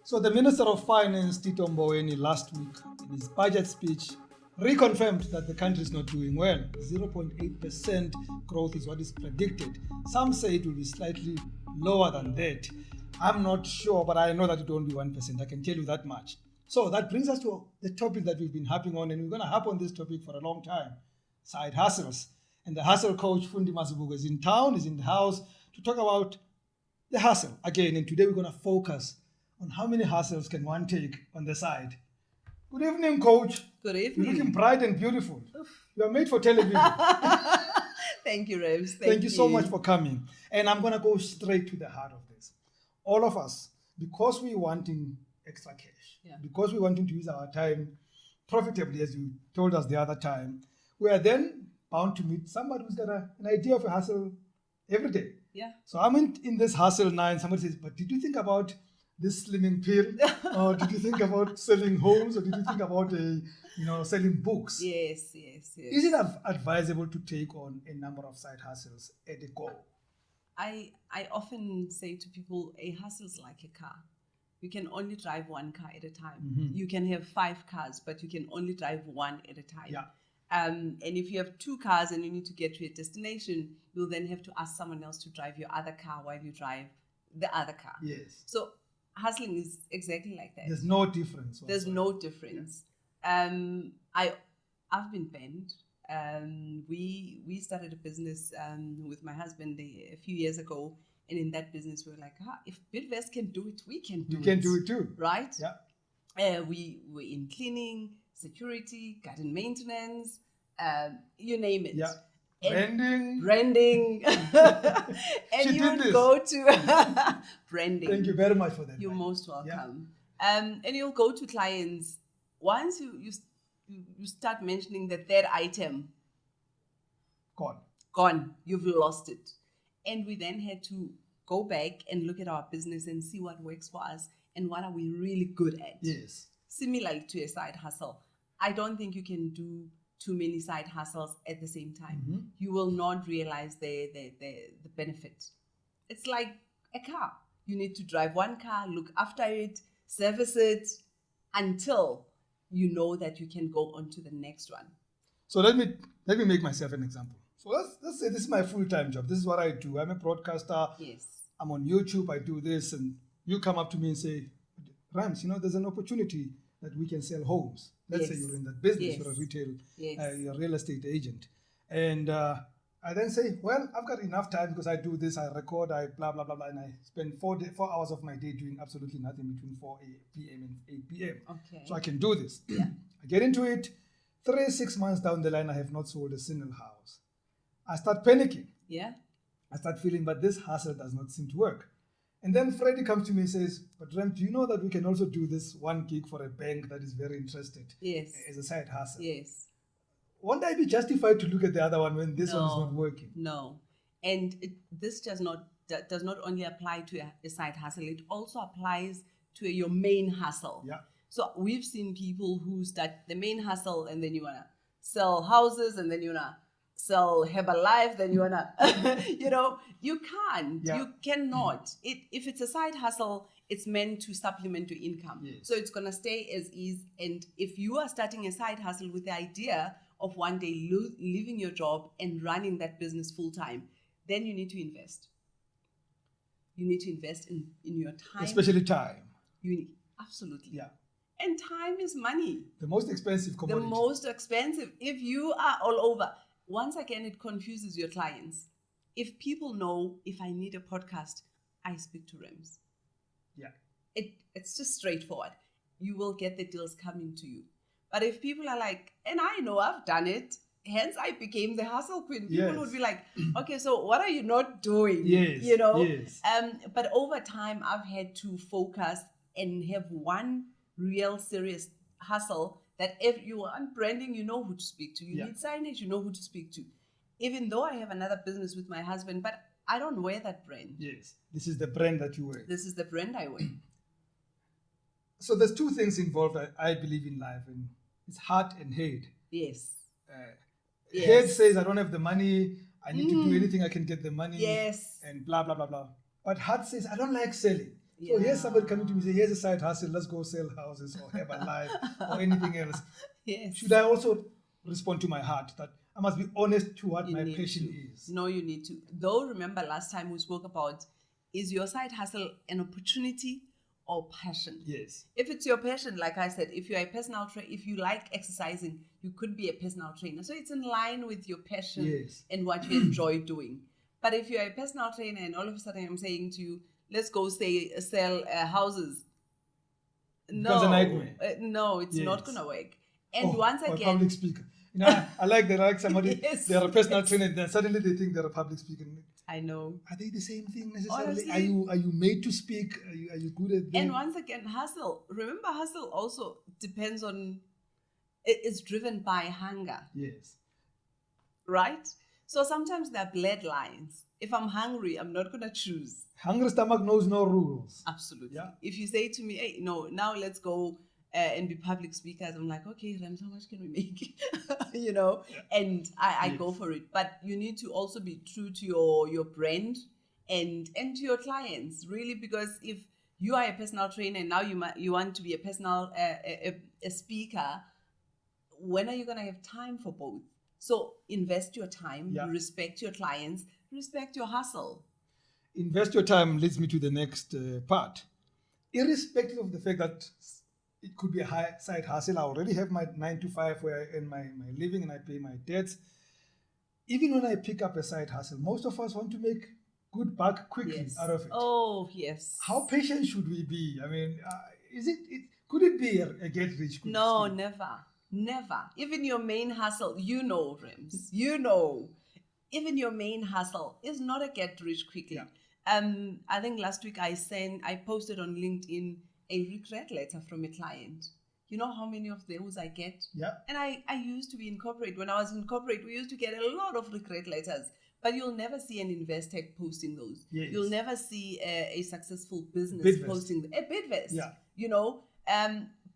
So the Minister of Finance, Tito Mboweni, last week in his budget speech reconfirmed that the country is not doing well. 0.8% growth is what is predicted. Some say it will be slightly lower than that. I'm not sure, but I know that it won't be 1%. I can tell you that much. So that brings us to the topic that we've been harping on, and we're going to harp on this topic for a long time, side hustles. And the hustle coach, Fundi Mazibuko, is in town, is in the house to talk about the hustle again. And today we're going to focus on how many hustles can one take on the side. Good evening, coach. Good evening. You're looking bright and beautiful. You are made for television. Thank you, Revs. Thank you so much for coming. And I'm going to go straight to the heart of this. All of us, because we're wanting extra cash, because we're wanting to use our time profitably, as you told us the other time, we are then bound to meet somebody who's got an idea of a hustle every day. Yeah. So I'm in this hustle now, and somebody says, but did you think about this slimming pill? Or did you think about selling homes? Or did you think about selling books? Yes. Is it advisable to take on a number of side hustles at a go? I often say to people, a hustle is like a car. You can only drive one car at a time. Mm-hmm. You can have 5 cars, but you can only drive one at a time. Yeah. And if you have 2 cars and you need to get to a destination, you'll then have to ask someone else to drive your other car while you drive the other car. Yes. So hustling is exactly like that. There's no difference. There's no difference. I've been banned. We started a business with my husband a few years ago, and in that business we were like, if Bidvest can do it, we can do it. You can do it too, right? Yeah. We were in cleaning, security, garden maintenance, you name it. Yeah. Branding. And you would go to branding. Thank you very much for that. You're most welcome. Yeah. And you'll go to clients. Once you start mentioning the third item, gone. You've lost it. And we then had to go back and look at our business and see what works for us and what are we really good at. Yes. Similarly to a side hustle, I don't think you can do too many side hustles at the same time. Mm-hmm. You will not realize the benefit. It's like a car. You need to drive one car, look after it, service it until you know that you can go on to the next one. So let me make myself an example. So let's say this is my full-time job. This is what I do. I'm a broadcaster. Yes. I'm on YouTube. I do this, and you come up to me and say, Rams, there's an opportunity that we can sell homes. Let's say you're in that business, you're a retail, you're a real estate agent. And I then say, well, I've got enough time because I do this, I record, I blah, blah, blah, blah, and I spend 4 hours of my day doing absolutely nothing between 4 p.m. and 8 p.m. Okay. So I can do this. Yeah. I get into it. 3-6 months down the line, I have not sold a single house. I start panicking. Yeah. I start feeling, but this hustle does not seem to work. And then Freddie comes to me and says, but Rem, do you know that we can also do this one gig for a bank that is very interested as a side hustle? Yes. Won't I be justified to look at the other one when this one is not working? No. And this does not only apply to a side hustle, it also applies to your main hustle. Yeah. So we've seen people who start the main hustle and then you want to sell houses and then you want to sell Herbalife, then you want to, you can't. Yeah. You cannot. If it's a side hustle, it's meant to supplement your income. Yes. So it's going to stay as is. And if you are starting a side hustle with the idea of one day leaving your job and running that business full time, then you need to invest. You need to invest in your time. Especially time. Absolutely. Yeah. And time is money. The most expensive commodity. The most expensive. If you are all over. Once again, it confuses your clients. If people know if I need a podcast, I speak to Rems. Yeah. It's just straightforward. You will get the deals coming to you. But if people are like, and I know I've done it, hence I became the hustle queen. People would be like, okay, so what are you not doing? Yes. Yes. But over time, I've had to focus and have one real serious hustle that if you want branding, you know who to speak to. You need signage, you know who to speak to. Even though I have another business with my husband, but I don't wear that brand. Yes. This is the brand that you wear. This is the brand I wear. So there's 2 things involved, I believe, in life. And it's heart and head. Yes. Head says, I don't have the money. I need to do anything I can get the money. Yes. And blah, blah, blah, blah. But heart says, I don't like selling. So here's somebody coming to me and say, here's a side hustle, let's go sell houses or have a life or anything else. Yes. Should I also respond to my heart that I must be honest to what You my need passion to. is? No, you need to. Though, remember last time we spoke about, is your side hustle an opportunity or passion? Yes. If it's your passion, like I said, if you're a personal trainer, if you like exercising, you could be a personal trainer. So it's in line with your passion Yes. and what you enjoy doing. But if you're a personal trainer and all of a sudden I'm saying to you, let's go sell houses. No, Becomes a nightmare. no, it's not Yes. going to work. And Or once a again, public speaker. You know, I like somebody, Yes, they're a personal yes. trainer, and then suddenly they think they're a public speaker. I know. Are they the same thing necessarily? Honestly. Are you made to speak? Are you good at them? And once again, hustle. Remember, hustle also depends on, it's driven by hunger, Yes. right? So sometimes there are bloodlines. If I'm hungry, I'm not going to choose. Hungry stomach knows no rules. Absolutely. Yeah. If you say to me, hey, no, now let's go and be public speakers, I'm like, okay, Rams, how much can we make? You know, and I Yes. go for it. But you need to also be true to your brand and to your clients, really, because if you are a personal trainer and now you want to be a personal a speaker, when are you going to have time for both? So invest your time, Yeah. respect your clients, respect your hustle. Invest your time leads me to the next part. Irrespective of the fact that it could be a high side hustle, I already have my 9 to 5 where I earn my living and I pay my debts. Even when I pick up a side hustle, most of us want to make good buck quickly Yes. out of it. Oh, yes. How patient should we be? I mean, could it be a get rich quick No, scheme? never. Even your main hustle, Rims, even your main hustle is not a get rich quickly. Yeah. I think last week I posted on LinkedIn a regret letter from a client. You know how many of those I get? Yeah. And I used to be in corporate. When I was in corporate, we used to get a lot of regret letters. But you'll never see an Investec posting those. Yes. You'll never see a successful business Bidvest. posting a Bidvest. Yeah. You know,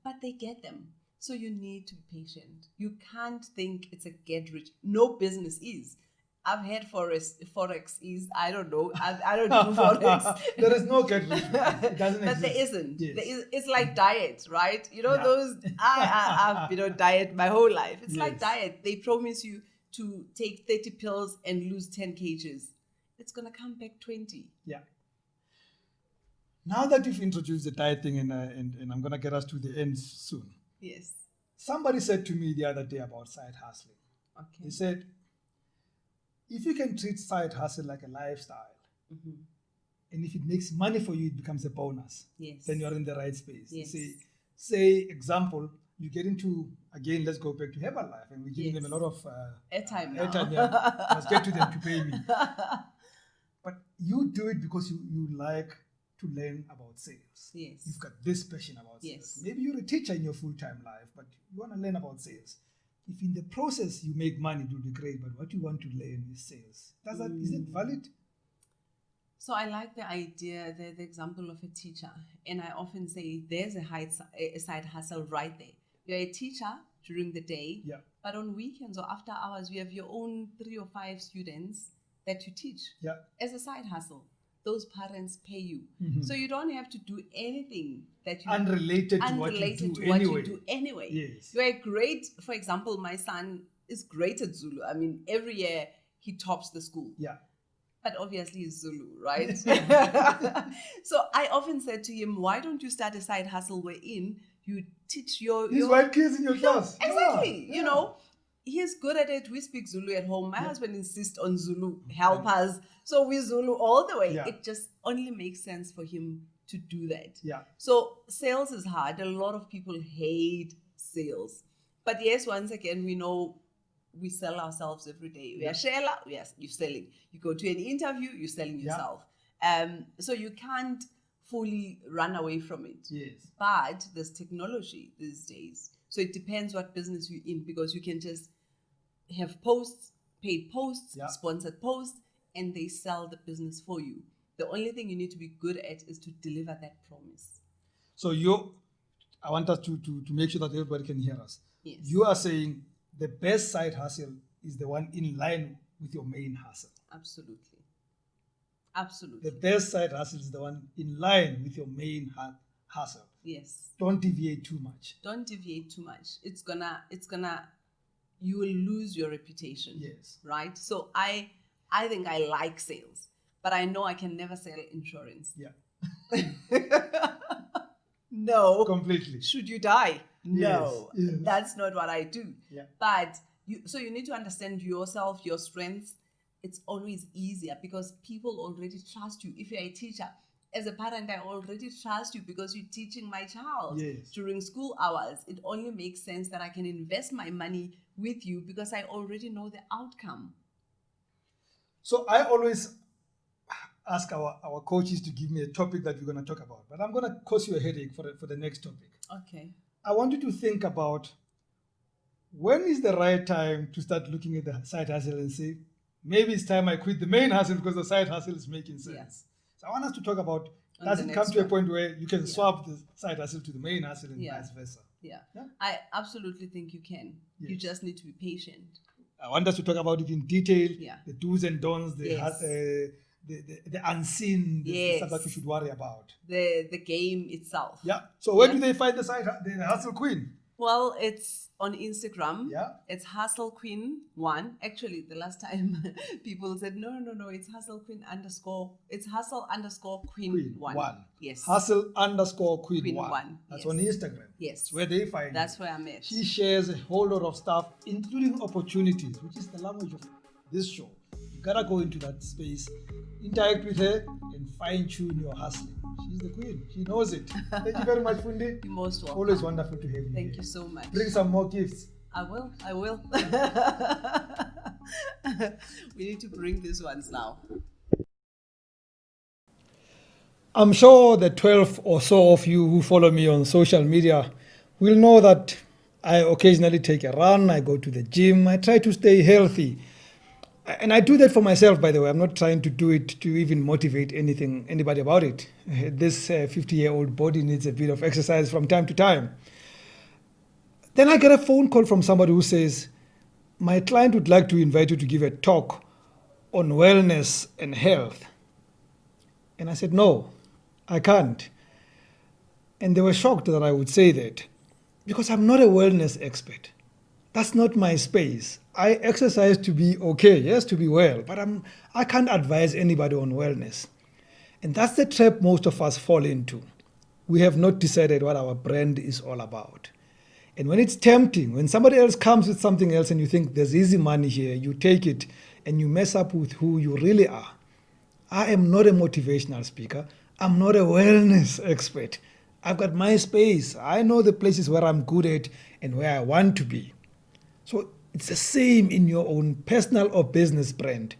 but they get them. So you need to be patient. You can't think it's a get rich. No business is. I've heard Forex is, I don't know. I don't do Forex. There is no get rich. It doesn't But exist. there isn't. Yes. It's like diet, right? You know, Yeah. I've been on diet my whole life. It's like Yes. diet. They promise you to take 30 pills and lose 10 kgs. It's going to come back 20. Yeah. Now that you've introduced the diet thing, and I'm going to get us to the end soon. Yes. Somebody said to me the other day about side hustling. Okay. He said, if you can treat side hustle like a lifestyle, Mhm. and if it makes money for you, it becomes a bonus, Yes. then you're in the right space. Yes. Say, example, you get into, again, let's go back to Herbalife, and we're giving them a lot of Airtime now. airtime. Yeah. Let's get to them to pay me. But you do it because you like to learn about sales. Yes. You've got this passion about Yes. sales. Maybe you're a teacher in your full-time life, but you want to learn about sales. If in the process you make money, it will be great, but what you want to learn is sales. Is it valid? So I like the idea, the example of a teacher. And I often say there's a side hustle right there. You're a teacher during the day, Yeah. but on weekends or after hours, you have your own 3 or 5 students that you teach Yeah. as a side hustle. Those parents pay you. Mhm. So you don't have to do anything that you Unrelated to what you do anyway. Yes. You're great. For example, my son is great at Zulu. I mean, every year he tops the school. Yeah. But obviously he's Zulu, right? So I often said to him, why don't you start a side hustle wherein you teach These white kids in your class. Exactly. Yeah. You know, he's good at it. We speak Zulu at home. My husband insists on Zulu. Help us. So we Zulu all the way. Yeah. It just only makes sense for him to do that. Yeah. So sales is hard. A lot of people hate sales. But yes, once again, we know we sell ourselves every day. We are Sheila, yes, you're selling. You go to an interview, you're selling yourself. So you can't fully run away from it. Yes. But there's technology these days. So it depends what business you're in, because you can just have posts, paid posts, sponsored posts, and they sell the business for you. The only thing you need to be good at is to deliver that promise. So I want us to make sure that everybody can hear us. Yes. You are saying the best side hustle is the one in line with your main hustle. Absolutely. Absolutely. The best side hustle is the one in line with your main hustle. Yes. Don't deviate too much. Don't deviate too much. It's gonna, you will lose your reputation. Yes. Right? So I think I like sales, but I know I can never sell insurance. Yeah. No. Completely. Should you die? No. Yes. That's not what I do. Yeah. But you need to understand yourself, your strengths. It's always easier because people already trust you. If you're a teacher, as a parent, I already trust you because you're teaching my child during school hours. It only makes sense that I can invest my money with you because I already know the outcome. So I always ask our coaches to give me a topic that we're going to talk about, but I'm going to cause you a headache for the next topic. Okay. I want you to think about when is the right time to start looking at the side hustle and say, maybe it's time I quit the main hustle because the side hustle is making sense. Yes. So I want us to talk about, does it come to a point where you can swap the side hustle to the main hustle and vice versa? Yeah. I absolutely think you can. Yes. You just need to be patient. I want us to talk about it in detail, Yeah. the do's and don'ts, the unseen, the stuff that you should worry about. The game itself. Yeah. So where do they find the hustle queen? Well, it's on Instagram. Yeah. It's Hustle Queen 1. Actually, the last time people said, no, it's Hustle Queen _ it's Hustle _ Queen 1. Yes. Hustle _ Queen 1. That's on Instagram. Yes. That's where they find That's where I'm at. She shares a whole lot of stuff, including opportunities, which is the language of this show. You gotta go into that space, interact with her, and fine-tune your hustling. She's the queen. She knows it. Thank you very much, Fundi. You're most welcome. Always wonderful to have you. Thank you so much. Bring some more gifts. I will. We need to bring these ones now. I'm sure the 12 or so of you who follow me on social media will know that I occasionally take a run, I go to the gym, I try to stay healthy. And I do that for myself, by the way. I'm not trying to do it to even motivate anybody about it. This 50-year-old body needs a bit of exercise from time to time. Then I get a phone call from somebody who says, my client would like to invite you to give a talk on wellness and health. And I said, no, I can't. And they were shocked that I would say that because I'm not a wellness expert. That's not my space. I exercise to be okay, yes, to be well, but I can't advise anybody on wellness. And that's the trap most of us fall into. We have not decided what our brand is all about. And when it's tempting, when somebody else comes with something else and you think there's easy money here, you take it and you mess up with who you really are. I am not a motivational speaker. I'm not a wellness expert. I've got my space. I know the places where I'm good at and where I want to be. So it's the same in your own personal or business brand.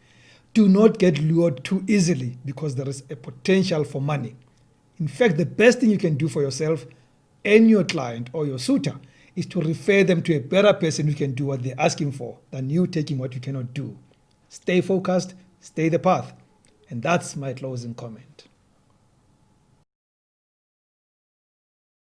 Do not get lured too easily because there is a potential for money. In fact, the best thing you can do for yourself and your client or your suitor is to refer them to a better person who can do what they're asking for than you taking what you cannot do. Stay focused, stay the path. And that's my closing comment.